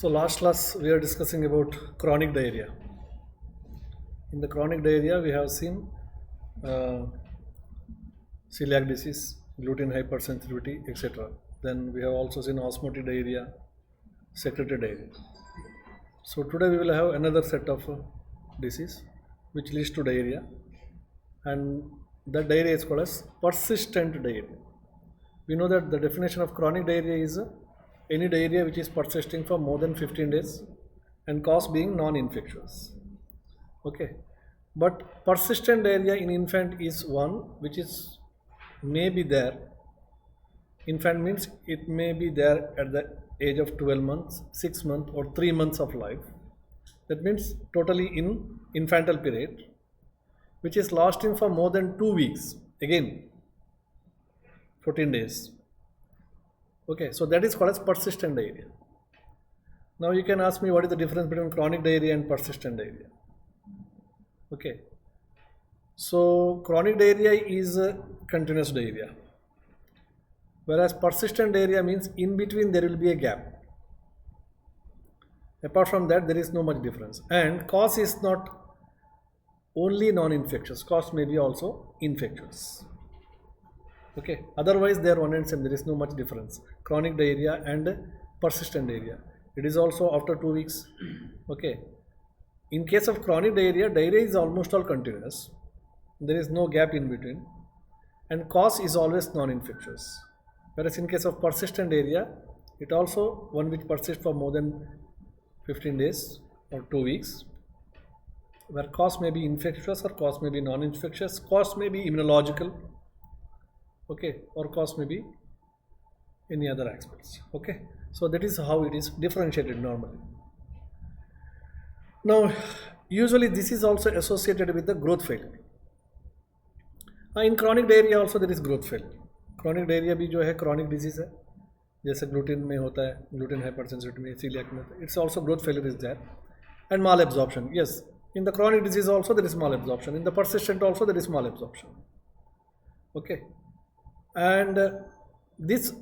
So last class we are discussing about chronic diarrhea. In the chronic diarrhea we have seen uh, celiac disease, gluten hypersensitivity, etc. Then we have also seen osmotic diarrhea, secretory diarrhea. So today we will have another set of disease which leads to diarrhea, and that diarrhea is called as persistent diarrhea. We know that the definition of chronic diarrhea is any diarrhea which is persisting for more than 15 days and cause being non-infectious. Okay, but persistent diarrhea in infant is one which is may be there. Infant means it may be there at the age of 12 months, 6 months, or 3 months of life. That means totally in infantile period, which is lasting for more than 2 weeks. Again, 14 days. Okay, so that is called as persistent diarrhea. Now you can ask me what is the difference between chronic diarrhea and persistent diarrhea. Okay, so chronic diarrhea is a continuous diarrhea, whereas persistent diarrhea means in between there will be a gap. Apart from that, there is no much difference, and cause is not only non-infectious, cause may be also infectious. Okay, otherwise they are one and same, there is no much difference. Chronic diarrhea and persistent diarrhea, it is also after 2 weeks. Okay, in case of chronic diarrhea, diarrhea is almost all continuous, there is no gap in between, and cause is always non-infectious. Whereas in case of persistent diarrhea, it also one which persists for more than 15 days or 2 weeks, where cause may be infectious or cause may be non-infectious, cause may be immunological, okay, or cause may be any other aspects. Okay, so that is how it is differentiated normally. Now usually this is also associated with the growth failure. In chronic diarrhea also there is growth failure. Chronic diarrhea भी जो है chronic disease है, जैसे gluten में होता है, gluten hypersensitivity में, celiac में, it's also growth failure is there, and malabsorption. Yes, in the chronic disease also there is malabsorption, in the persistent also there is malabsorption. Okay, and this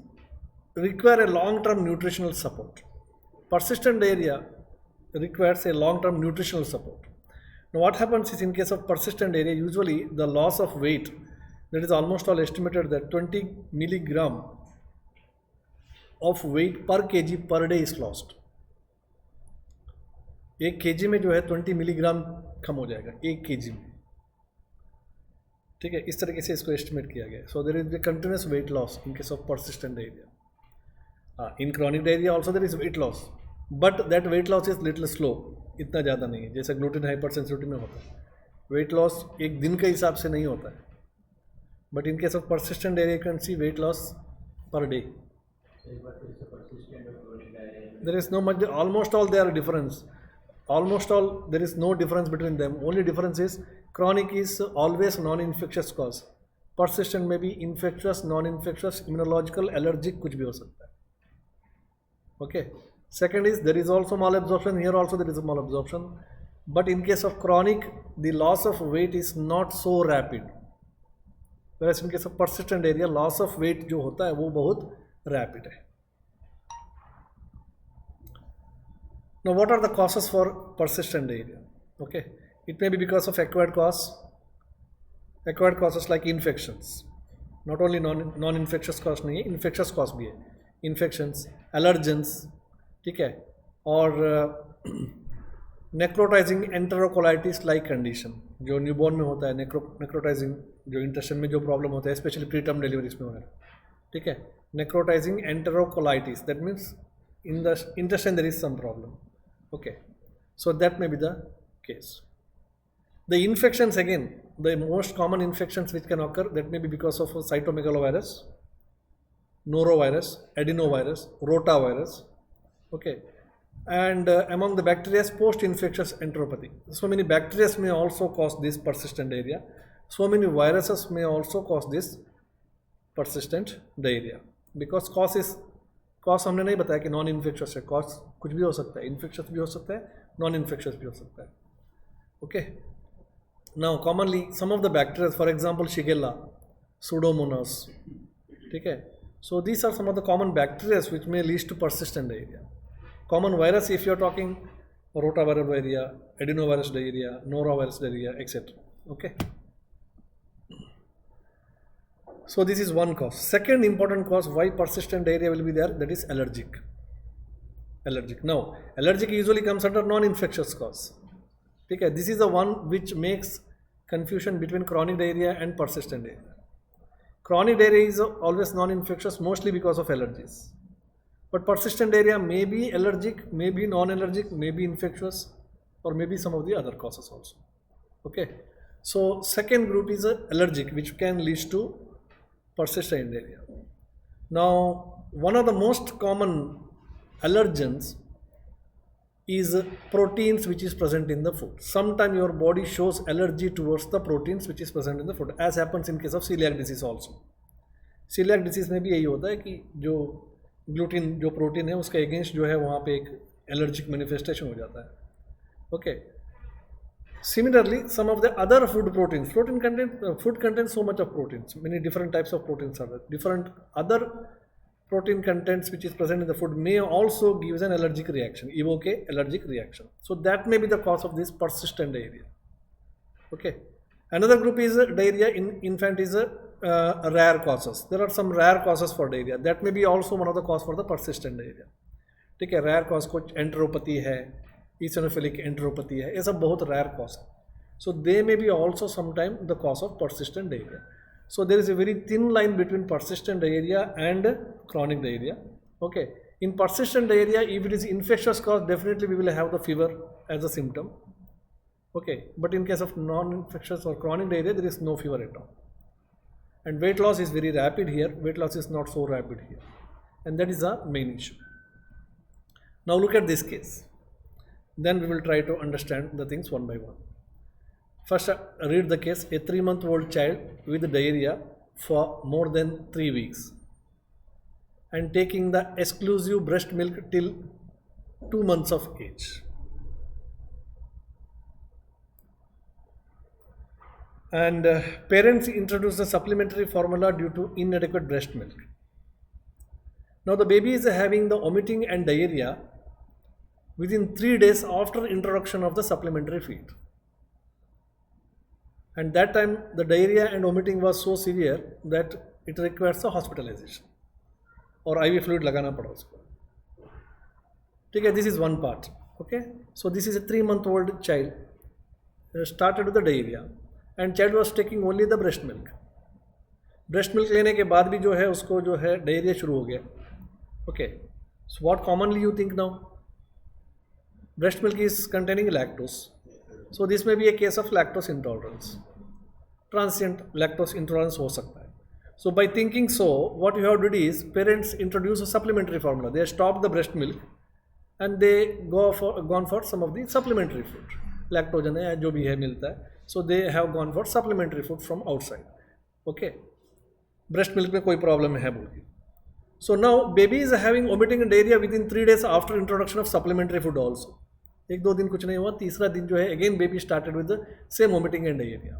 require a long-term nutritional support. Persistent diarrhea requires a long-term nutritional support. Now what happens is in case of persistent diarrhea, usually the loss of weight, that is almost all estimated that 20 milligram of weight per kg per day is lost. 1 kg में जो है 20 milligram कम हो जाएगा 1 kg में. ठीक है, इस तरीके से इसको एस्टिमेट किया गया. So there is the continuous weight loss in case of persistent diarrhea. In chronic diarrhea also there is weight loss, but that weight loss is little slow, इतना ज़्यादा नहीं है जैसे gluten hypersensitivity में होता है. वेट लॉस एक दिन के हिसाब से नहीं होता है, but in case of persistent diarrhea you can see weight loss per day. There is no much, almost all they are difference. Almost all there is no difference between them. Only difference is chronic is always non-infectious cause. Persistent may be infectious, non-infectious, immunological, allergic, कुछ भी हो सकता है. Okay. Second is there is also malabsorption. Here also there is a malabsorption, but in case of chronic, the loss of weight is not so rapid. Whereas in case of persistent diarrhea, loss of weight जो होता है वो बहुत rapid है. Now, what are the causes for persistent diarrhea? Okay, it may be because of acquired causes like infections. Not only non-infectious cause नहीं है, infectious cause भी है. Infections, allergens, ठीक है, और necrotizing enterocolitis like condition जो newborn में होता है, necrotizing जो इंटेस्टाइन में जो प्रॉब्लम होता है, स्पेशली प्रीटर्म डिलीवरीज में वगैरह. ठीक है, necrotizing enterocolitis, that means in the intestine there is some problem. Okay, so that may be the case. The infections, again, the most common infections which can occur, that may be because of cytomegalovirus, norovirus, adenovirus, rotavirus. Okay, and among the bacteria, post-infectious enteropathy. So many bacteria may also cause this persistent diarrhea. So many viruses may also cause this persistent diarrhea, because cause हमने नहीं बताया कि non infectious है. Cause कुछ भी हो सकता है, इन्फेक्शियस भी हो सकता है, नॉन इन्फेक्शियस भी हो सकता है. Okay, now commonly some of the bacteria, for example shigella, pseudomonas, ठीक है. So these are some of the common bacteria which may lead to persistent diarrhea. Common virus, if you are talking rotaviral diarrhea, adenovirus diarrhea, norovirus diarrhea, etc. Okay. So this is one cause. Second important cause why persistent diarrhea will be there, that is allergic. Now, allergic usually comes under non-infectious cause. Okay, this is the one which makes confusion between chronic diarrhea and persistent diarrhea. Chronic diarrhea is always non-infectious, mostly because of allergies. But persistent diarrhea may be allergic, may be non-allergic, may be infectious, or maybe some of the other causes also. Okay. So second group is allergic, which can lead to persistent diarrhea. Now, one of the most common allergens is proteins which is present in the food. Sometimes your body shows allergy towards the proteins which is present in the food, as happens in case of celiac disease also. Celiac disease में भी यही होता है कि जो gluten जो protein है उसके अगेंस्ट जो है वहाँ पे एक एलर्जिक मैनिफेस्टेशन हो जाता है. Okay. Similarly, some of the other food proteins, food contains so much of proteins, many different types of proteins are there. Different other protein contents which is present in the food may also give an allergic reaction, evoke a allergic reaction. So that may be the cause of this persistent diarrhea. Okay. Another group is diarrhea in infant is rare causes. There are some rare causes for diarrhea. That may be also one of the cause for the persistent diarrhea. ठीक है, rare cause कुछ enteropathy है, eosinophilic enteropathy है, ये सब बहुत rare cause है. So they may be also sometime the cause of persistent diarrhea. So there is a very thin line between persistent diarrhea and chronic diarrhea. Okay. In persistent diarrhea, if it is infectious cause, definitely we will have the fever as a symptom. Okay. But in case of non-infectious or chronic diarrhea, there is no fever at all. And weight loss is very rapid here. Weight loss is not so rapid here. And that is the main issue. Now look at this case. Then we will try to understand the things one by one. First, read the case. A 3-month-old child with diarrhea for more than 3 weeks and taking the exclusive breast milk till 2 months of age. And parents introduce the supplementary formula due to inadequate breast milk. Now the baby is having the vomiting and diarrhea within 3 days after introduction of the supplementary feed. And that time the diarrhea and vomiting was so severe that it requires a hospitalization or IV fluid लगाना पड़ा उसको. ठीक है, this is one part. Okay, so this is a 3-month-old child started with the diarrhea and child was taking only the breast milk. Breast milk लेने के बाद भी जो है उसको जो है diarrhea शुरू हो गया. Okay, so what commonly you think now? Breast milk is containing lactose. So this may be a case of lactose intolerance. Transient lactose intolerance हो सकता है. So by thinking so, what you have to do is parents introduce a supplementary formula. They stop the breast milk and they gone for some of the supplementary food. Lactogen है जो भी है मिलता है. So they have gone for supplementary food from outside. Okay. Breast milk में कोई problem है बोलिए. So now baby is having vomiting and diarrhea within 3 days after introduction of supplementary food also. 1-2 दिन कुछ नहीं हुआ, तीसरा दिन जो है again baby started with the same vomiting and diarrhea.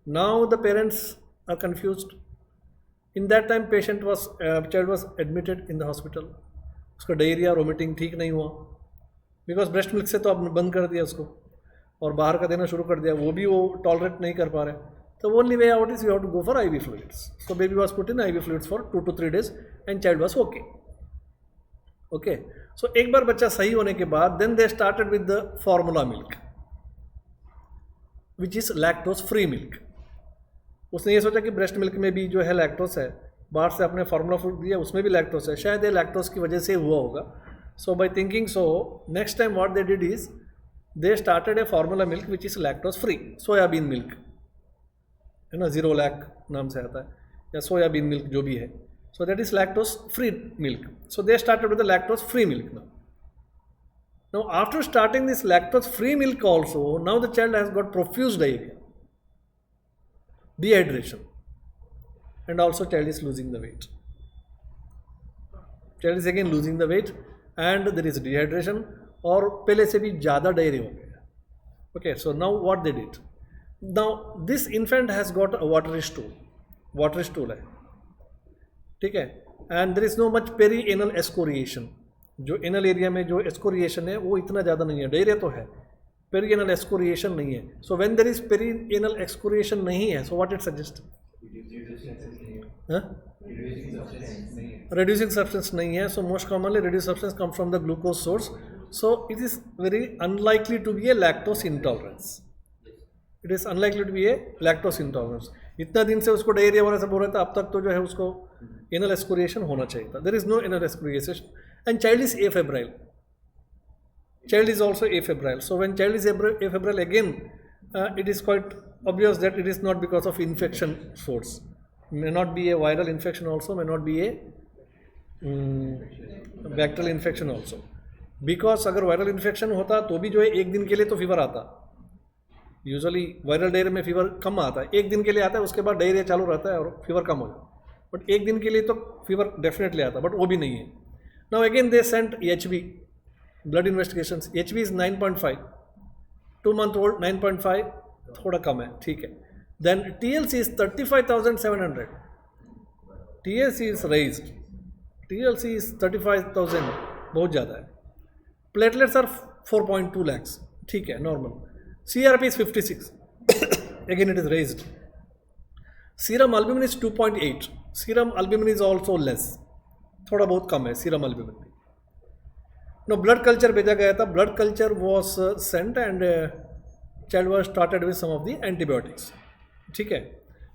Now the parents are confused. In that time child was admitted in the hospital. उसका diarrhea और vomiting ठीक नहीं हुआ because breast milk से तो आपने बंद कर दिया उसको और बाहर का देना शुरू कर दिया, वो भी वो tolerate नहीं कर पा रहे. So only way out is you have to go for IV fluids. So baby was put in IV fluids for 2 to 3 days and child was okay. Okay. So एक बार बच्चा सही होने के बाद then they started with the formula milk which is lactose free milk. उसने ये सोचा कि ब्रेस्ट मिल्क में भी जो है लैक्टोस है, बाहर से अपने फार्मूला फूड दिया उसमें भी लैक्टोस है, शायद ये लैक्टोस की वजह से हुआ होगा. So by thinking so next time what they did is they started a formula milk which is lactose free. Soybean milk है ना, 0 लैक नाम से आता है, या सोयाबीन मिल्क जो भी है. सो that is lactose free milk. So they started with the lactose free milk. Now after starting this lactose free milk also, now the child has got profuse diarrhea, dehydration, and also child is losing the weight. Child is again losing the weight and there is dehydration और पहले से भी ज़्यादा diarrhea हो गया. Okay, so now what they did? Now this infant has got a watery stool है, ठीक है, and there is no much perianal excoriation. जो एनल एरिया में जो एस्कोरिएशन है वो इतना ज़्यादा नहीं है, डायरिया तो है, पेरिएनल एक्सकोरिएशन नहीं है. So when there is perianal excoriation नहीं है, so what it suggest, reducing substance नहीं है. So most commonly reduced substance comes from the glucose source. So it is very unlikely to be a lactose intolerance. It is unlikely to be a lactose intolerance. इतना दिन से उसको diarrhoea वाला सब हो रहा था, अब तक तो जो है उसको एनल एक्सकोरिएशन होना चाहिए था. There is no anal excoriation and child is afebrile. Child is also afebrile. So when child is afebrile again, it is quite obvious that it is not because of infection source. May not be a viral infection also, may not be a bacterial infection also. Because अगर viral infection होता तो भी जो है एक दिन के लिए तो फीवर आता. यूजुअली वायरल डायरिया में फीवर कम आता है, एक दिन के लिए आता है, उसके बाद डायरिया चालू रहता है और फीवर कम हो जाता है. बट एक दिन के लिए तो फीवर डेफिनेटली आता, बट वो भी नहीं है. Now again they sent HB blood investigations. HB is 9.5, 2 month old 9.5 थोड़ा कम है, ठीक है. Then TLC is 35,700. TLC is raised. TLC is 35,000, बहुत ज़्यादा है. प्लेटलेट्स आर 4.2 lakhs, ठीक है, normal. CRP is 56, again it is raised. Serum albumin is 2.8. Serum albumin is also less, थोड़ा बहुत कम है serum albumin. No blood culture भेजा गया था. Blood culture was sent and child was started with some of the antibiotics, ठीक है.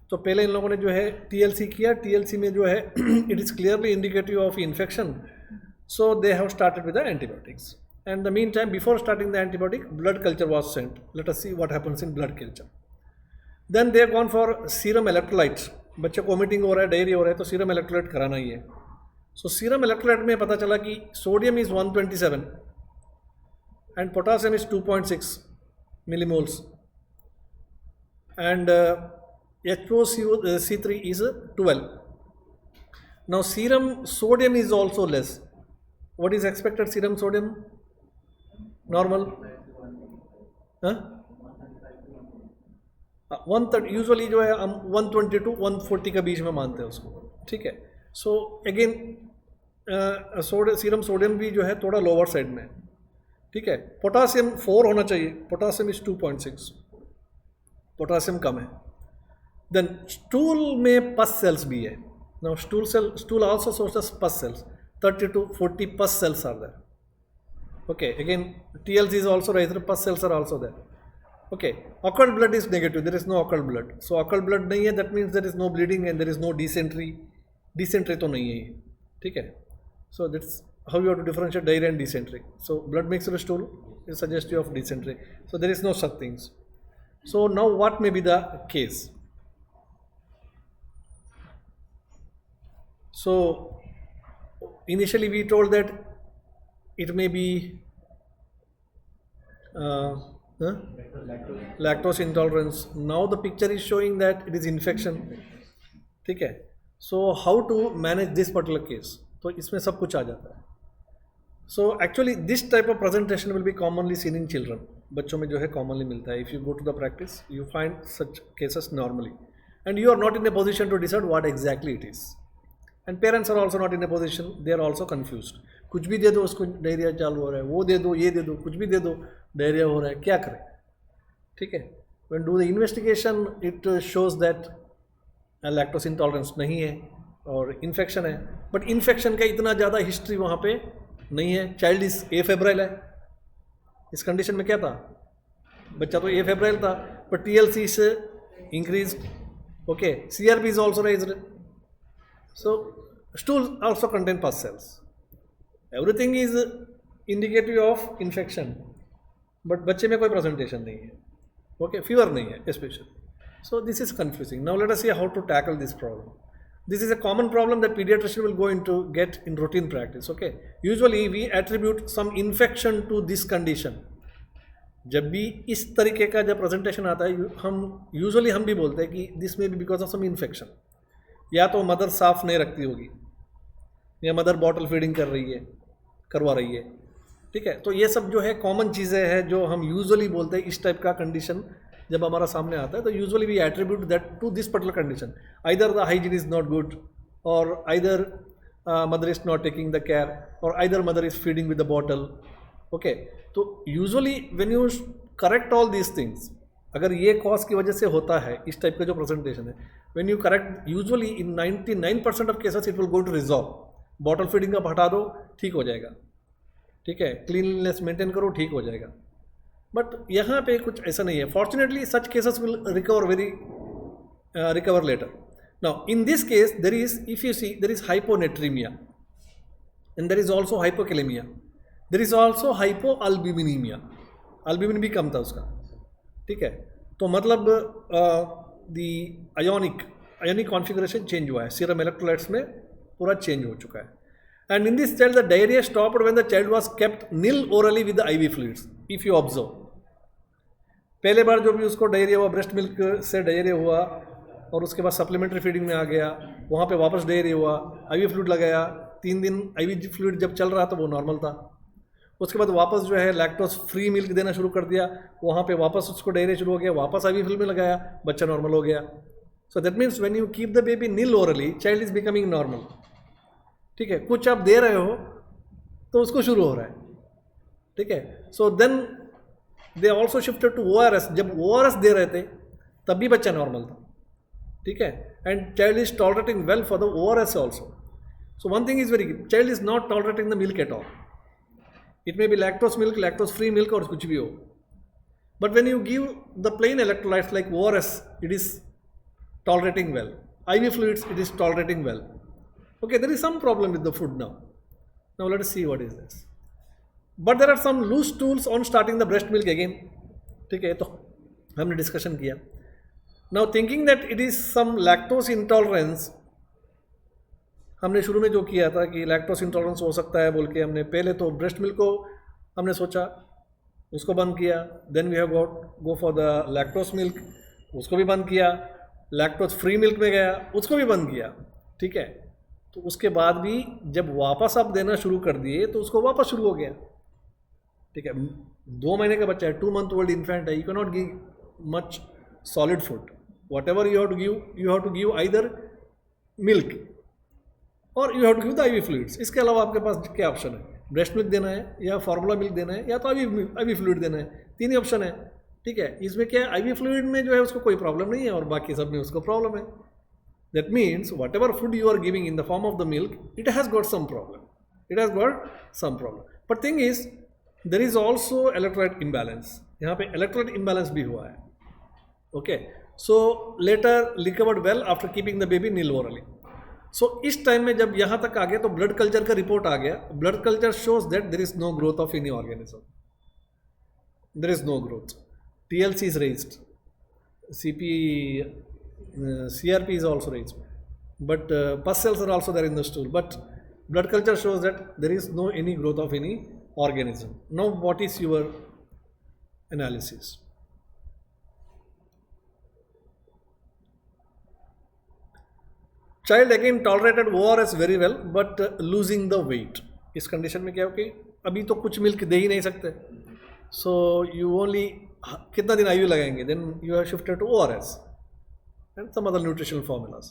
तो पहले इन लोगों ने जो है TLC किया. TLC में जो है it is clearly indicative of infection, so they have started with the antibiotics. And the mean time before starting the antibiotic blood culture was sent. Let us see what happens in blood culture. Then they have gone for serum electrolytes. बच्चे को vomiting हो रहा है, diarrhoea हो रहा है, तो serum electrolyte कराना ही है. सो सीरम इलेक्ट्रोलाइट में पता चला कि sodium is 127 and potassium is 2.6 millimoles and HOC3 is 12. Now serum sodium is also less. What is expected serum sodium? Normal? Huh? 130 usually जो है हम 120 to 140 के बीच में मानते हैं उसको, ठीक है. सो अगेन सीरम सोडियम भी जो है थोड़ा लोअर साइड में, ठीक है. पोटासियम 4 होना चाहिए. पोटासियम इज 2.6, पोटासियम कम है. देन स्टूल में पस सेल्स भी है. नाउ स्टूल आल्सो सोर्सेस पस sales. 30 to 40 pus cells are there. Okay, again TLC is also raised, pus cells are also there. Okay, occult blood is negative, there is no occult blood. So occult blood नहीं है, that means there is no bleeding and there is no dysentery. Dysentery तो नहीं है ये, ठीक है. So that's how you have to differentiate diarrhea and dysentery. So blood mixed with stool is suggestive of dysentery. So there is no such things. So now what may be the case? So initially we told that it may be lactose intolerance. Now the picture is showing that it is infection, ठीक है. So how to manage this particular case? तो इसमें सब कुछ आ जाता है. So actually this type of presentation will be commonly seen in children. बच्चों में जो है commonly मिलता है. If you go to the practice, you find such cases normally, and you are not in a position to decide what exactly it is. And parents are also not in a position, they are also confused. कुछ भी दे दो उसको diarrhoea चालू हो रहा है, वो दे दो, ये दे दो, कुछ भी दे दो डायरिया हो रहा है, क्या करें, ठीक है. When do the investigation, it shows that lactose intolerance नहीं है और इन्फेक्शन है. बट इन्फेक्शन का इतना ज़्यादा हिस्ट्री वहाँ पे नहीं है. चाइल्ड इज एफेब्राइल है. इस कंडीशन में क्या था, बच्चा तो एफेब्राइल था, बट TLC से increase. Okay, CRP is also राइज्ड. So stool also contain pus cells. Everything is indicative of infection, but बच्चे में कोई presentation नहीं है. Okay, fever नहीं है especially. So this is confusing. Now let us see how to tackle this problem. This is a common problem that pediatrician will go into get in routine practice. Okay, usually we attribute some infection to this condition. जब भी इस तरीके का जब presentation आता है, हम usually हम भी बोलते हैं कि this may be because of some infection. या तो मदर साफ़ नहीं रखती होगी, या मदर बॉटल फीडिंग करवा रही है, ठीक है. तो ये सब जो है कॉमन चीज़ें हैं जो हम यूजुअली बोलते हैं. इस टाइप का कंडीशन जब हमारा सामने आता है तो usually we attribute that to this particular condition. Either the hygiene is not good, और either mother is not taking the care, or either mother is feeding with the bottle. Okay, तो usually when you correct all these things, अगर ये cause की वजह से होता है इस टाइप का जो प्रेजेंटेशन है, when you correct usually in 99% of cases it will go to resolve. Bottle feeding आप हटा दो, ठीक हो जाएगा, ठीक है, क्लीनलीनेस मेंटेन करो, ठीक हो जाएगा. बट यहाँ पे कुछ ऐसा नहीं है. Fortunately such cases will recover later. Now in this case there is, if you see, there is hyponatremia and there is also hypokalemia, there is also hypoalbuminemia. albumin भी कम था उसका, ठीक है. तो मतलब दी आयोनिक कॉन्फ़िगरेशन चेंज हुआ है, serum electrolytes में पूरा चेंज हो चुका है. And in this child the diarrhoea stopped when the child was kept nil orally with the IV fluids. If you observe, पहले बार जो भी उसको डायरिया हुआ, ब्रेस्ट मिल्क से डायरिया हुआ और उसके बाद सप्लीमेंट्री फीडिंग में आ गया, वहाँ पे वापस डायरिया हुआ, IV फ्लूइड लगाया, 3 दिन IV फ्लूइड जब चल रहा था वो नॉर्मल था. उसके बाद वापस जो है लैक्टोज फ्री मिल्क देना शुरू कर दिया, वहाँ पे वापस उसको डायरिया शुरू हो गया, वापस IV फ्लूइड में लगाया, बच्चा नॉर्मल हो गया. So that means when you keep the baby nil orally, child is becoming normal. ठीक है, कुछ आप दे रहे हो तो उसको शुरू हो रहा है, ठीक है. So then they also shifted to ORS. जब ORS दे रहे थे तब भी बच्चा नॉर्मल था, ठीक है. And child is tolerating well for the ORS also. So one thing is very, child is not tolerating the milk at all. It may be lactose milk, lactose free milk और कुछ भी हो. But when you give the plain electrolytes like ORS, it is tolerating well. IV fluids, it is tolerating well. Okay, there is some problem with the food now. Now let us see what is this. But there are some loose stools on starting the breast milk again. ठीक है, तो हमने discussion किया. Now thinking that it is some lactose intolerance, हमने शुरू में जो किया था कि लैक्टोस इंटॉलरेंस हो सकता है बोल के, हमने पहले तो ब्रेस्ट मिल्क को हमने सोचा, उसको बंद किया. Then we have go for the lactose milk, उसको भी बंद किया. लैक्टोज फ्री मिल्क में गया, उसको भी बंद किया, ठीक है. तो उसके बाद भी जब वापस आप देना शुरू कर दिए तो उसको वापस शुरू हो गया, ठीक है. 2 महीने का बच्चा है, 2 month old इन्फेंट है, you can not give much solid food. Whatever you have to give either milk और you have to give the IV fluids. इसके अलावा आपके पास क्या ऑप्शन है? ब्रेस्ट मिल्क देना है, या फार्मूला मिल्क देना है, या तो IV फ्लूइड देना है. 3 ही ऑप्शन है, ठीक है. इसमें क्या है, IV फ्लूइड में जो है उसको कोई प्रॉब्लम नहीं है और बाकी सब में उसको प्रॉब्लम है. That means whatever food you are giving in the form of the milk, it has got some problem. But thing is there is also electrolyte imbalance. यहाँ पे इलेक्ट्रोलाइट इम्बैलेंस भी हुआ है. Okay, so later recovered well after keeping the baby nil orally. So इस time में जब यहाँ तक आ गया तो ब्लड कल्चर का रिपोर्ट आ गया. Blood culture shows that there is no growth of any organism, there is no growth. TLC is raised, CRP is also raised, but pus cells are also there in the stool, but blood culture shows that there is no any growth of any organism. Now what is your analysis? Child again tolerated ORS very well, but losing the weight. इस condition में क्या हो कि अभी तो कुछ milk दे ही नहीं सकते, so you only कितना दिन IV लगाएंगे, then you have shifted to ORS and some other nutritional formulas.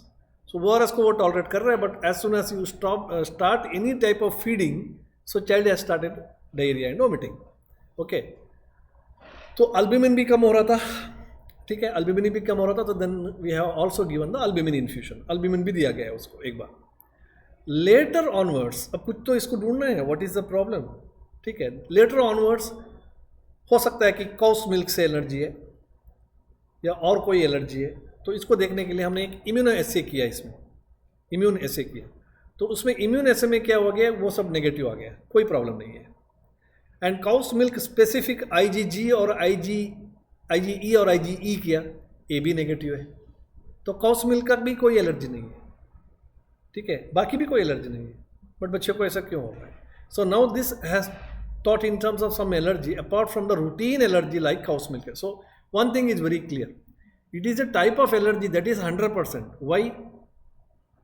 सो ORS को वो टॉलरेट कर रहा है, but as soon as you start any type of feeding, so child has started diarrhoea and vomiting. Okay, तो albumin भी कम हो रहा था, ठीक है, अल्ब्यूमिन भी कम हो रहा था. तो then we have also given the albumin infusion. Albumin भी दिया गया है उसको एक बार. लेटर ऑनवर्ड्स, अब कुछ तो इसको ढूंढना है, व्हाट इज द प्रॉब्लम, ठीक है. लेटर ऑनवर्ड्स हो सकता है कि काउस मिल्क से एलर्जी है या और कोई एलर्जी है. तो इसको देखने के लिए हमने एक इम्यूनो एसे किया, इसमें इम्यून एसे किया. तो उसमें इम्यून एसे में क्या हो गया, वो सब नेगेटिव आ गया, कोई प्रॉब्लम नहीं है. And cows milk specific IgG और IgE और IgE किया, ये भी नेगेटिव है. तो काउस मिल्क का भी कोई एलर्जी नहीं है, ठीक है, बाकी भी कोई एलर्जी नहीं है. बट बच्चे को ऐसा क्यों हो रहा है? So now this has taught in terms of some allergy apart from the routine allergy like cow's milk. So one thing is very clear, it is a type of allergy that is 100%. Why?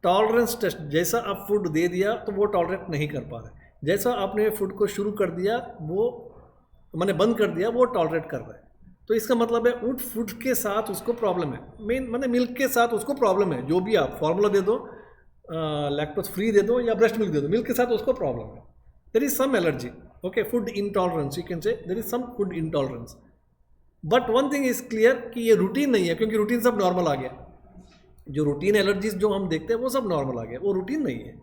Tolerance test. जैसा आप food दे दिया तो वो tolerate नहीं कर पा रहे, जैसा आपने फूड को शुरू कर दिया, वो मैंने बंद कर दिया, वो टॉलरेट कर रहा है. तो इसका मतलब है उट फूड के साथ उसको प्रॉब्लम है, मेन मैंने मिल्क के साथ उसको प्रॉब्लम है. जो भी आप फार्मूला दे दो, लैक्टोज फ्री दे दो या ब्रेस्ट मिल्क दे दो, मिल्क के साथ उसको प्रॉब्लम है, there is some allergy, okay, food intolerance, you can say there is some food intolerance. But one thing is clear कि ये रूटीन नहीं है, क्योंकि रूटीन सब नॉर्मल आ गया। जो रूटीन एलर्जीज जो हम देखते हैं वो सब नॉर्मल आ गया, वो रूटीन नहीं है,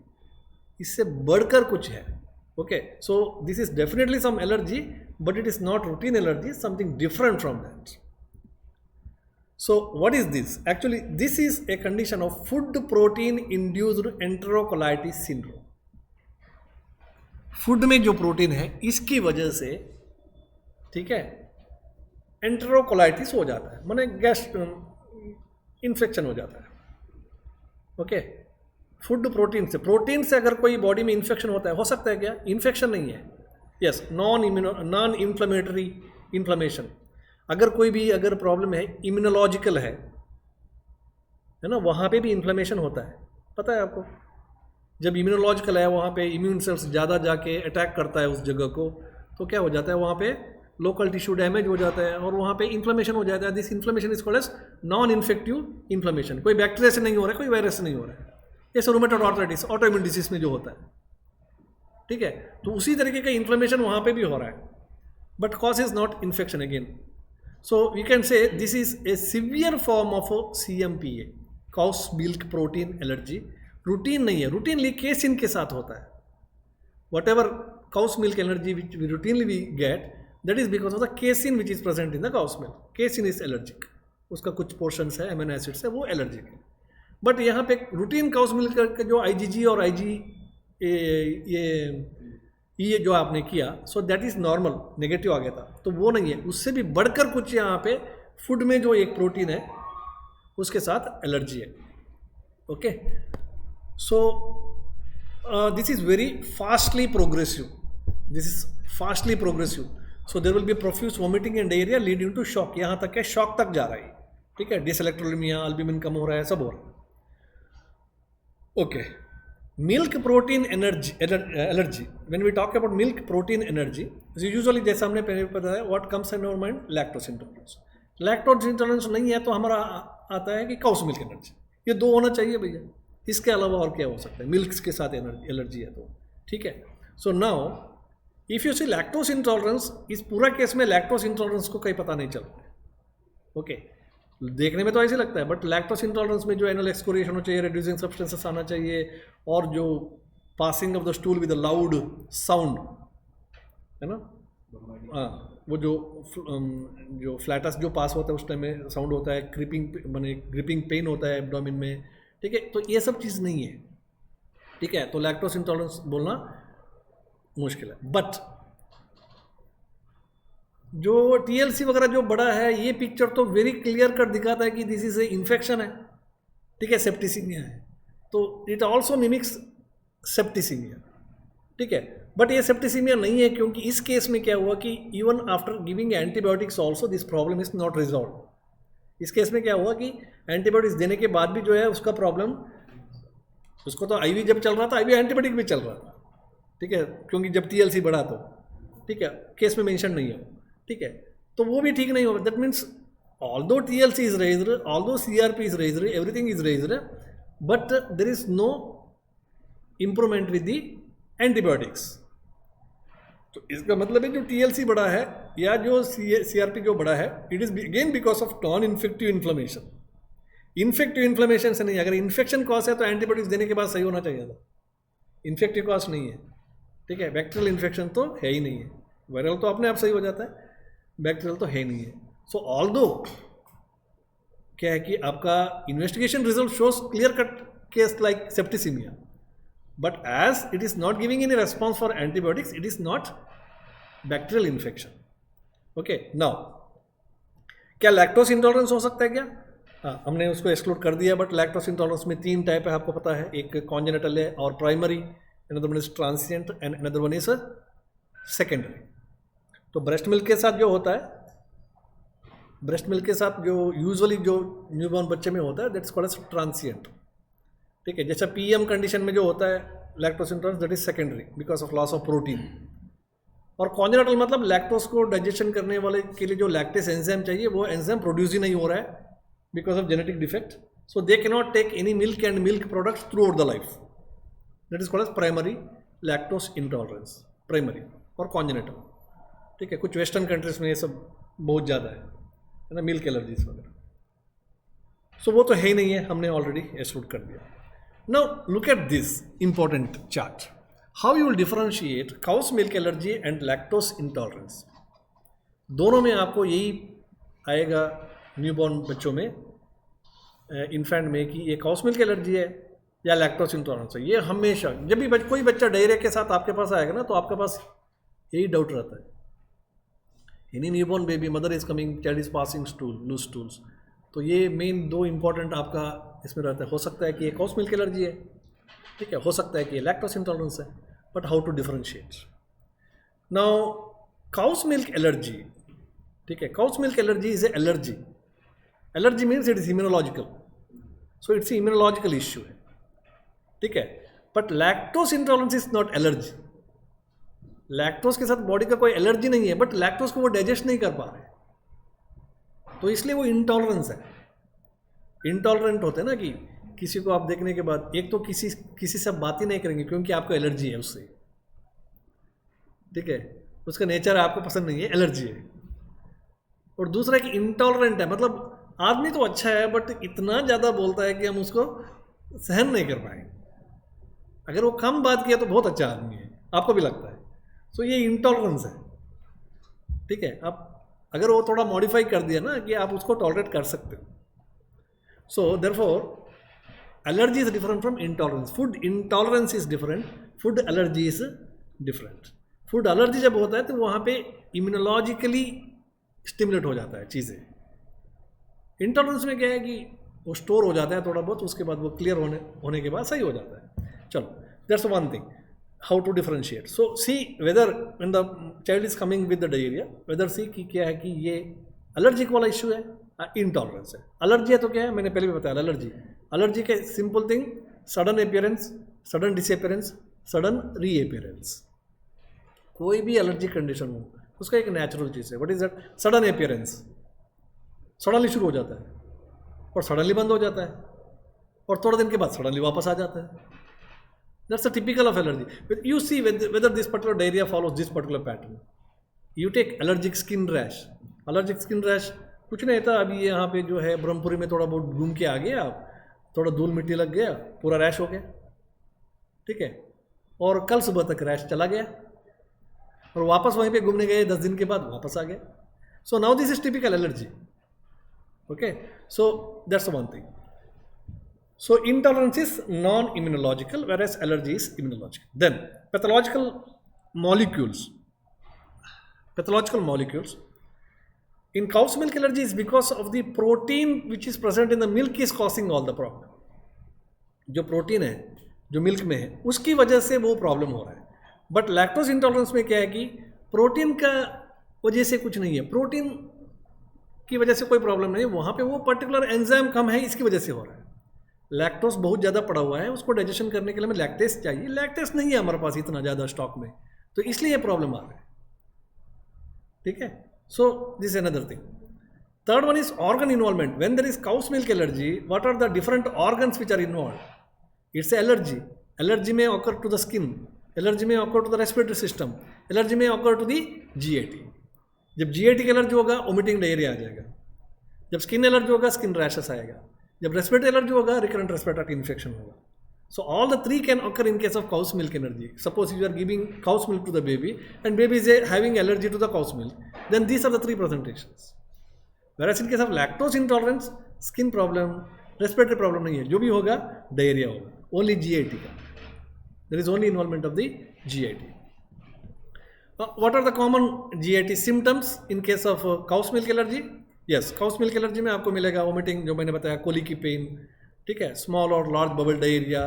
इससे बढ़कर कुछ है। Okay, so this is definitely some allergy, but it is not routine allergy, something different from that. So what is this? Actually, this is a condition of food protein induced enterocolitis syndrome. Food में जो protein है इसकी वजह से, ठीक है, enterocolitis हो जाता है, माने गैस इन्फेक्शन हो जाता है। ओके, फूड प्रोटीन से अगर कोई बॉडी में इन्फेक्शन होता है, हो सकता है क्या? इन्फेक्शन नहीं है, यस, नॉन इन्फ्लेमेटरी इन्फ्लेमेशन। अगर कोई भी अगर प्रॉब्लम है इम्यूनोलॉजिकल है ना, वहाँ पे भी इन्फ्लेमेशन होता है, पता है आपको। जब इम्यूनोलॉजिकल है वहाँ पे इम्यून सेल्स ज़्यादा जाके अटैक करता है उस जगह को, तो क्या हो जाता है, वहाँ पे लोकल टिश्यू डैमेज हो जाता है और वहाँ पे इन्फ्लेमेशन हो जाता है। This inflammation is called as non infective inflammation. कोई बैक्टीरिया से नहीं हो रहा है, कोई वायरस से नहीं हो रहा है, जैसे रूमेटॉइड आर्थराइटिस, ऑटोइम्यून डिसीज में जो होता है, ठीक है। तो उसी तरीके का इन्फ्लेमेशन वहाँ पे भी हो रहा है, but cause is not infection again. So we can say this is a severe form of CMPA, cow's milk protein allergy. Routine नहीं है, रूटीनली केसिन के साथ होता है। Whatever cow's milk allergy which we routinely we get, that is because of the casein which is present in the cow's milk. Casein is allergic, उसका कुछ portions है amino acids है वो एलर्जिक है। बट यहाँ पे रूटीन cow's milk का जो IgG और ये जो आपने किया, so that is normal, negative आ गया था, तो वो नहीं है, उससे भी बढ़कर कुछ यहाँ पे फूड में जो एक प्रोटीन है उसके साथ एलर्जी है। Okay, so this is very fastly progressive, so there will be profuse vomiting and diarrhoea leading to shock, यहाँ तक है शॉक तक जा रहा है, ठीक है, डिसइलेक्ट्रोलीमिया, अल्बुमिन कम हो रहा है, सब हो रहा है। Okay, milk protein allergy, when we talk about milk protein energy, usually जैसा हमने पहले बताया, what comes in our mind, lactose intolerance. Lactose intolerance नहीं है तो हमारा आता है कि काउस मिल्क एनर्जी, ये दो होना चाहिए भैया, इसके अलावा और क्या हो सकता है, मिल्क के साथ एलर्जी है तो, ठीक है। So now if you see lactose intolerance, इस पूरा केस में लैक्टोज इंटॉलरेंस को कहीं पता नहीं चल रहा है। ओके, देखने में तो ऐसे लगता है, बट लैक्टोज इंटॉलरेंस में जो एनुअल एक्सक्रिएशन होना चाहिए, रिड्यूसिंग सब्सटेंसेस आना चाहिए, और जो passing of the stool with a loud sound है ना, वो जो फ्लैटस जो पास होता है उस टाइम में साउंड होता है, ग्रिपिंग पेन होता है एब्डोमेन में, ठीक है, तो ये सब चीज़ नहीं है, ठीक है। तो लैक्टोज इंटॉलरेंस बोलना मुश्किल है। बट जो TLC वगैरह जो बड़ा है, ये पिक्चर तो वेरी क्लियर कर दिखाता है कि दिस इज ए इन्फेक्शन है, ठीक है, सेप्टिसीमिया है, तो इट ऑल्सो मिमिक्स सेप्टिसीमिया, ठीक है। बट ये सेप्टिसीमिया नहीं है, क्योंकि इस केस में क्या हुआ कि even after giving antibiotics also this problem is not resolve. इस केस में क्या हुआ कि एंटीबायोटिक्स देने के बाद भी जो है उसका प्रॉब्लम, उसको तो IV जब चल रहा था, IV एंटीबायोटिक भी चल रहा था, ठीक है, क्योंकि जब TLC बढ़ा तो, ठीक है, केस में मेंशन नहीं है, ठीक है, तो वो भी ठीक नहीं होगा। That means although TLC is raised, although CRP is raised, everything is raised, but there is no improvement with the antibiotics. तो इसका मतलब है जो TLC बढ़ा है या जो CRP जो बढ़ा है, it is again because of non infective inflammation. Infective inflammation से नहीं, अगर इन्फेक्शन कॉज है तो एंटीबायोटिक्स देने के बाद सही होना चाहिए था, इन्फेक्टिव कॉज नहीं है, ठीक है। बैक्टीरियल इन्फेक्शन तो है ही नहीं है, वायरल तो अपने आप सही हो जाता है, बैक्टीरियल तो है नहीं है। सो ऑल्दो क्या है कि आपका investigation result shows clear cut case like septicaemia, but as it is not giving any response for antibiotics, it is not bacterial infection. Okay, now क्या लैक्टोज इंटॉलरेंस हो सकता है क्या? हाँ, हमने उसको एक्सक्लूड कर दिया, बट लैक्टोज इंटॉलरेंस में 3 टाइप है, आपको पता है, एक कॉन्जेनिटल है और primary, another one is transient and another one is secondary. तो ब्रेस्ट मिल्क के साथ जो होता है, ब्रेस्ट मिल्क के साथ जो यूजुअली जो न्यूबॉर्न बच्चे में होता है, दैट्स कॉल्ड एज ट्रांसिएंट, ठीक है। जैसा PM कंडीशन में जो होता है lactose intolerance, that is secondary because of loss of protein. और कॉन्जेनिटल मतलब लैक्टोज को डाइजेशन करने वाले के लिए जो लैक्टेस एंजाइम चाहिए, वो एंजाइम प्रोड्यूस ही नहीं हो रहा है because of genetic defect, So they cannot take any milk and milk products throughout the life. That is called as primary lactose intolerance, primary और congenital. ठीक है, कुछ वेस्टर्न कंट्रीज में ये सब बहुत ज़्यादा है ना, मिल्क एलर्जीज वगैरह. सो वो तो है ही नहीं है, हमने ऑलरेडी एक्सक्लूड कर दिया. Now look at this important chart. How you will differentiate cows milk allergy and lactose intolerance. दोनों में आपको यही आएगा न्यूबॉर्न बच्चों में, इन्फेंट में, कि ये काउस मिल्क एलर्जी है या लैक्टोस इंटॉलरेंस है. ये हमेशा जब भी कोई बच्चा डायरिया के साथ आपके पास आएगा ना, तो आपके पास यही डाउट रहता है. Any newborn baby, mother is coming, child is passing stool, loose stools. तो ये मेन दो इंपॉर्टेंट आपका इसमें रहता है. हो सकता है कि ये काउस मिल्क एलर्जी है, ठीक है, हो सकता है कि ये लैक्टोस इंटॉलरेंस है. But how to differentiate. Now cow's milk allergy, ठीक है, cow's milk allergy is a allergy. Allergy means it is immunological, so it's immunological issue है, ठीक है. But lactose intolerance is not allergy. Lactose के साथ body का कोई allergy नहीं है, बट लैक्टोस को वो डाइजेस्ट नहीं कर पा रहे, तो इसलिए वो इंटॉलरेंस है. इंटॉलरेंट होते हैं ना कि किसी को आप देखने के बाद एक तो किसी से बात ही नहीं करेंगे क्योंकि आपको एलर्जी है उससे, ठीक है, उसका नेचर आपको पसंद नहीं है, एलर्जी है. और दूसरा कि इंटॉलरेंट है, मतलब आदमी तो अच्छा है बट इतना ज़्यादा बोलता है कि हम उसको सहन नहीं कर पाएंगे. अगर वो कम बात किया तो बहुत अच्छा आदमी है, आपको भी लगता है. सो ये इंटॉलरेंस है, ठीक है. आप अगर वो थोड़ा मॉडिफाई कर दिया ना कि आप उसको टॉलरेट कर सकते हो. So therefore allergy is different from intolerance. Food intolerance is different, food allergy is different. Food allergy जब होता है तो वहाँ पे इम्यूनोलॉजिकली स्टिमुलेट हो जाता है चीज़ें. इंटॉलरेंस में क्या है कि वो स्टोर हो जाता है थोड़ा बहुत, उसके बाद वो क्लियर होने के बाद सही हो जाता है. चलो, that's one thing. How to differentiate. So see whether when the child is coming with the diarrhea, whether see कि क्या है कि ये एलर्जिक वाला इशू है, इंटॉलरेंस है. एलर्जी है तो क्या है, मैंने पहले भी बताया. एलर्जी के simple thing, sudden appearance, sudden disappearance, sudden reappearance. कोई भी एलर्जी कंडीशन हो उसका एक नेचुरल चीज़ है. What is that? Sudden appearance. Suddenly शुरू हो जाता है और सडनली बंद हो जाता है और थोड़े दिन के बाद सडनली वापस आ जाता है. That's a typical of allergy. But you see whether this particular diarrhea follows this particular pattern. You take allergic skin rash. Allergic skin rash कुछ नहीं था. अभी यहाँ पे जो है ब्रह्मपुरी में थोड़ा बहुत घूम के आ गए आप, थोड़ा धूल मिट्टी लग गया, पूरा रैश हो गया, ठीक है, और कल सुबह तक रैश चला गया और वापस वहीं पे घूमने गए 10 दिन के बाद वापस आ गए. सो now this is typical allergy. Okay, so that's one thing. So intolerance is non-immunological, whereas allergy is immunological. Then pathological molecules. Pathological molecules. In cow's milk allergy is because of the protein which is present in the milk is causing all the problem. जो protein है जो milk में है उसकी वजह से वो problem हो रहा है. बट लैक्टोज इंटॉलरेंस में क्या है कि प्रोटीन का वजह से कुछ नहीं है, प्रोटीन की वजह से कोई प्रॉब्लम नहीं है, वहाँ पे वो पर्टिकुलर एंजाइम कम है इसकी वजह से हो रहा है. लैक्टोस बहुत ज़्यादा पड़ा हुआ है, उसको डाइजेशन करने के लिए हमें लैक्टेस चाहिए, लैक्टेस नहीं है हमारे पास इतना ज़्यादा स्टॉक में, तो इसलिए ये प्रॉब्लम आ रहा है, ठीक है. So this another thing. Third one is organ involvement. When there is cow's milk allergy, what are the different organs which are involve? It's allergy. Allergy may occur to the skin, allergy may occur to the respiratory system, allergy may occur to the GIT. जब GIT की allergy होगा vomiting diarrhoea आ जाएगा. जब skin allergy होगा skin rashes आएगा. जब respiratory allergy होगा रिकरेंट रेस्पिरेटरी इन्फेक्शन होगा. So all the three can occur in case of cow's milk allergy. Suppose you are giving cow's milk to the baby and baby is having allergy to the cow's milk, then these are the three presentations. Whereas in case of lactose intolerance, skin problem, respiratory problem नहीं है, जो भी होगा diarrhoea होगा, only GIT का. There is only involvement of the GIT. What are the common GIT symptoms in case of cow's milk allergy? Yes, cows milk allergy में आपको मिलेगा वोमिटिंग, जो मैंने बताया, कोली की पेन, ठीक है, स्मॉल और लार्ज बबल डायरिया,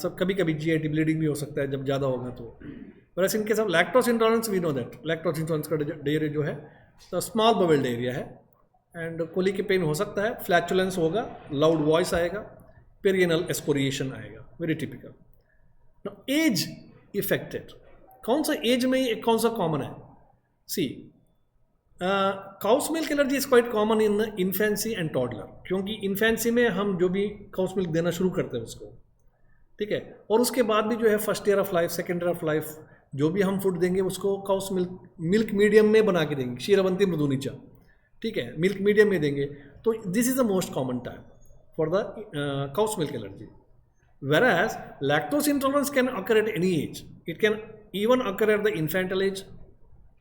सब कभी कभी जीआईटी ब्लीडिंग भी हो सकता है जब ज़्यादा होगा तो. वैसे इनके सब lactose intolerance we know that lactose intolerance का डायरिया जो है तो स्मॉल बबल डायरिया है एंड कोली की पेन हो सकता है, फ्लैचुलेंस होगा, लाउड वॉइस आएगा, पेरियनल एस्कोरिएशन आएगा, वेरी टिपिकल. एज इफेक्टेड, कौन सा एज में कौन सा कॉमन है? See cow's milk allergy is quite common in infancy and toddler, क्योंकि इन्फेंसी में हम जो भी काउस मिल्क देना शुरू करते हैं उसको, ठीक है, और उसके बाद भी जो है first year of life, second year of life, जो भी हम फूड देंगे उसको काउस मिल्क मीडियम में बना के देंगे, क्षीरवंती मृदुनीचा, ठीक है, मिल्क मीडियम में देंगे, तो this is the most common time for the cow's milk allergy. Whereas lactose intolerance can occur at any age. It can even occur at the infantile age.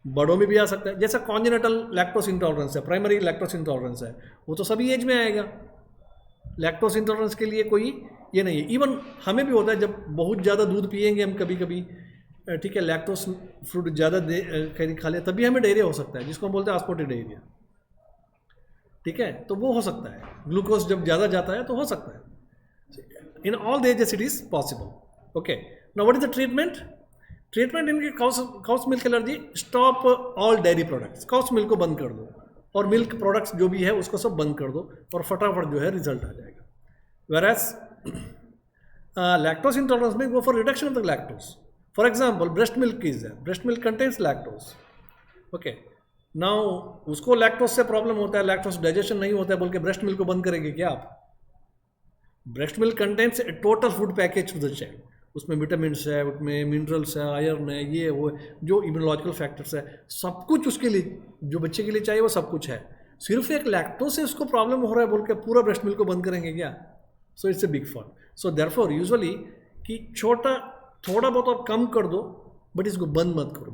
बड़ों में भी आ सकता है, जैसा कॉन्जेनिटल लैक्टोस इंटॉलरेंस है, प्राइमरी लैक्टोस इंटॉलरेंस है, वो तो सभी एज में आएगा. लैक्टोस इंटॉलरेंस के लिए कोई ये नहीं है. इवन हमें भी होता है जब बहुत ज़्यादा दूध पिएंगे हम कभी कभी, ठीक है, लैक्टोस फ्रूट ज़्यादा कहीं खा ले, तभी हमें डायरिया हो सकता है, जिसको हम बोलते हैं ऑस्मोटिक डायरिया, ठीक है, तो वो हो सकता है. ग्लूकोज जब ज़्यादा जाता है तो हो सकता है. In all the ages it is possible. Okay. Now what is the treatment? Treatment in cow's milk allergy, stop all dairy products. Cow's milk को बंद कर दो और मिल्क प्रोडक्ट्स जो भी है उसको सब बंद कर दो और फटाफट जो है रिजल्ट आ जाएगा. Whereas lactose intolerance में go for reduction of the lactose. For example, breast milk is there. Breast milk contains lactose. Okay. Now उसको लैक्टोस से प्रॉब्लम होता है, लैक्टोस डाइजेशन नहीं होता है बोल के ब्रेस्ट मिल्क को बंद करेंगे क्या आप? Breast milk contents total food package to the child. उसमें विटामिन है, उसमें मिनरल्स है, आयरन है, ये वो जो इम्यूनोलॉजिकल फैक्टर्स है, सब कुछ उसके लिए जो बच्चे के लिए चाहिए वो सब कुछ है. सिर्फ एक लैक्टोस से उसको प्रॉब्लम हो रहा है बोल के पूरा ब्रेस्ट मिल्क को बंद करेंगे क्या? So it's a big fault. So therefore usually कि छोटा थोड़ा बहुत और कम कर दो, बट इसको बंद मत करो.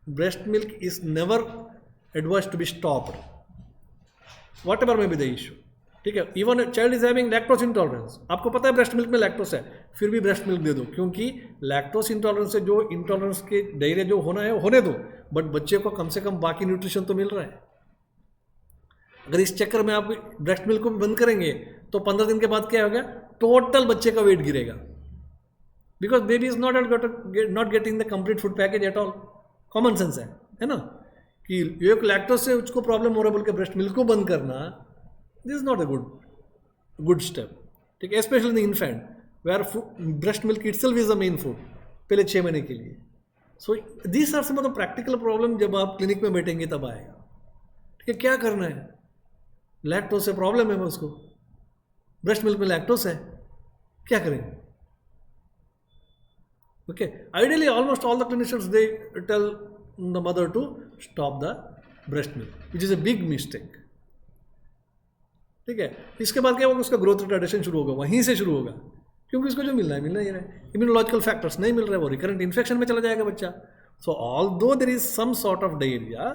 Breast milk is never advise to be stopped whatever may be the issue. ठीक है, even child is having lactose intolerance, आपको पता है ब्रेस्ट मिल्क में लैक्टोस है, फिर भी ब्रेस्ट मिल्क दे दो, क्योंकि लैक्टोस इंटॉलरेंस से जो इंटॉलरेंस के डायरिया जो होना है होने दो, बट बच्चे को कम से कम बाकी न्यूट्रिशन तो मिल रहा है. अगर इस चक्कर में आप ब्रेस्ट मिल्क को भी बंद करेंगे तो 15 दिन के बाद क्या होगा, टोटल बच्चे का वेट गिरेगा, because baby is not getting the complete food package at all. Common sense है ना, कि एक लैक्टोस से उसको प्रॉब्लम हो रहा है बोल के ब्रेस्ट मिल्क को बंद करना, this is not a good step. ठीक है, specially in infant where breast milk itself is the main food पहले 6 महीने के लिए. So this are some of the practical problem जब आप क्लिनिक में बैठेंगे तब आएगा. ठीक है, क्या करना है, लैक्टोस से प्रॉब्लम है उसको, ब्रेस्ट मिल्क में लैक्टोस है, क्या करेंगे? Okay, ideally almost all the clinicians they tell the mother to stop the breast milk, which is a big mistake. ठीक है, इसके बाद क्या होगा, उसका ग्रोथ रिटार्डेशन शुरू होगा, वहीं से शुरू होगा, क्योंकि उसको जो मिलना है मिलना ही है, इम्यूनोलॉजिकल फैक्टर्स नहीं मिल रहे, वो रिकरेंट इन्फेक्शन में चला जाएगा बच्चा. So although there is some sort of diarrhoea,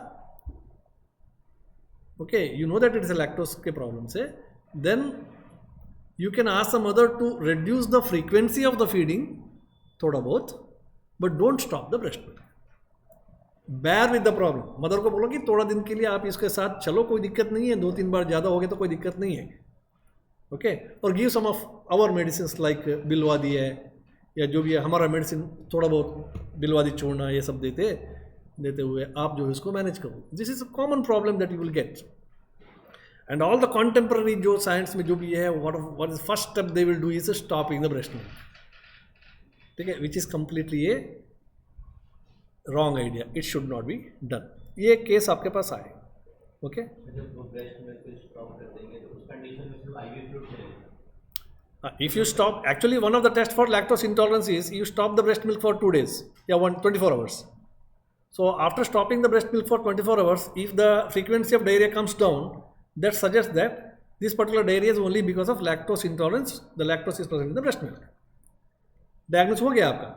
okay, you know that it is a lactose के प्रॉब्लम से, then you can ask the mother to reduce the frequency of the feeding थोड़ा बहुत, but don't stop the breast milk. Bear with the problem. Mother को बोलो कि थोड़ा दिन के लिए आप इसके साथ चलो, कोई दिक्कत नहीं है, 2-3 बार ज़्यादा हो गया तो कोई दिक्कत नहीं है. ओके, और give some of our medicine like Bilwadi है, या जो भी है हमारा मेडिसिन, थोड़ा बहुत बिलवादी चूर्णा ये सब देते हुए आप जो है इसको मैनेज करो. This is a common problem that you will get. And all the contemporary जो साइंस में जो भी है, what is first step they will do is stopping the breast milk. ठीक है, which is completely a wrong idea, it should not be done. ये case आपके पास आए. Okay, if you stop, actually one of the test for lactose intolerance is you stop the breast milk for 2 days या 24 hours. So after stopping the breast milk for 24 hours, if the frequency of diarrhea comes down, that suggests that this particular diarrhea is only because of lactose intolerance. The lactose is present in the breast milk. Diagnose हो गया आपका,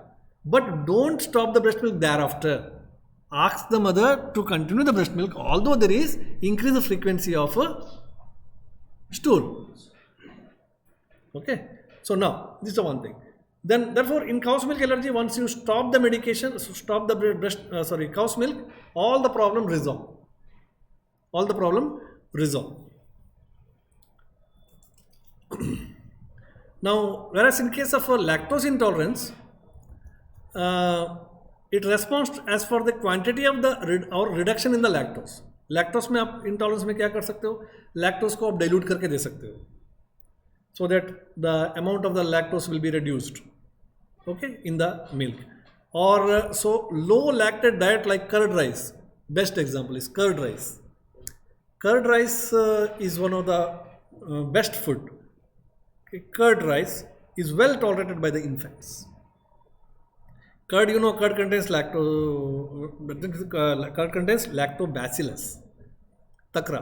but don't stop the breast milk thereafter. Ask the mother to continue the breast milk although there is increase the frequency of stool. Okay, so now this is one thing. Then therefore in cow's milk allergy, once you stop the medication, stop the breast cow's milk, all the problem resolve. Now, whereas in case of a lactose intolerance, it responds as for the quantity of the or reduction in the lactose. Lactose में आप intolerance में क्या कर सकते हो, lactose को आप dilute करके दे सकते हो, so that the amount of the lactose will be reduced, okay, in the milk. Or so low lactate diet like curd rice, Best example is curd rice. Curd rice is one of the best food. Okay, curd rice is well tolerated by the infants. Curd, curd contains curd contains lactobacillus, तकरा,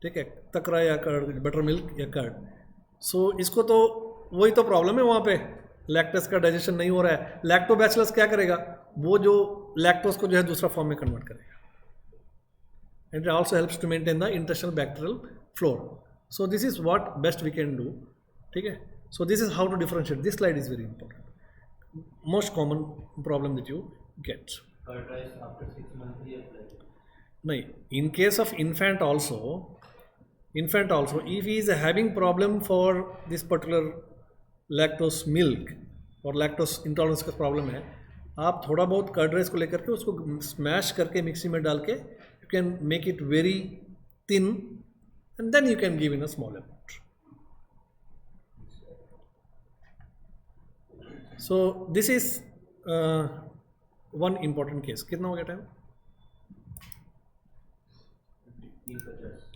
ठीक है, तकरा या curd, butter milk या curd. सो इसको तो वही तो प्रॉब्लम है वहाँ पे, लैक्टस का डाइजेशन नहीं हो रहा है. लैक्टोबैसिलस क्या करेगा, वो जो लैक्टोस को जो है दूसरा फॉर्म में कन्वर्ट करेगा. And it also helps to maintain the intestinal bacterial flora. So this is what best we can do. ठीक है. So this is how to differentiate. This slide is very important. Most common problem that you get. Curd rice after 6 months he applied. No, in case of infant also, if he is having problem for this particular lactose milk और lactose intolerance का problem है, आप थोड़ा बहुत curd rice को लेकर के उसको स्मैश करके मिक्सी में डाल के you can make it very thin and then you can give in a small amount. So this is one important case. कितना हो गया टाइम? 50.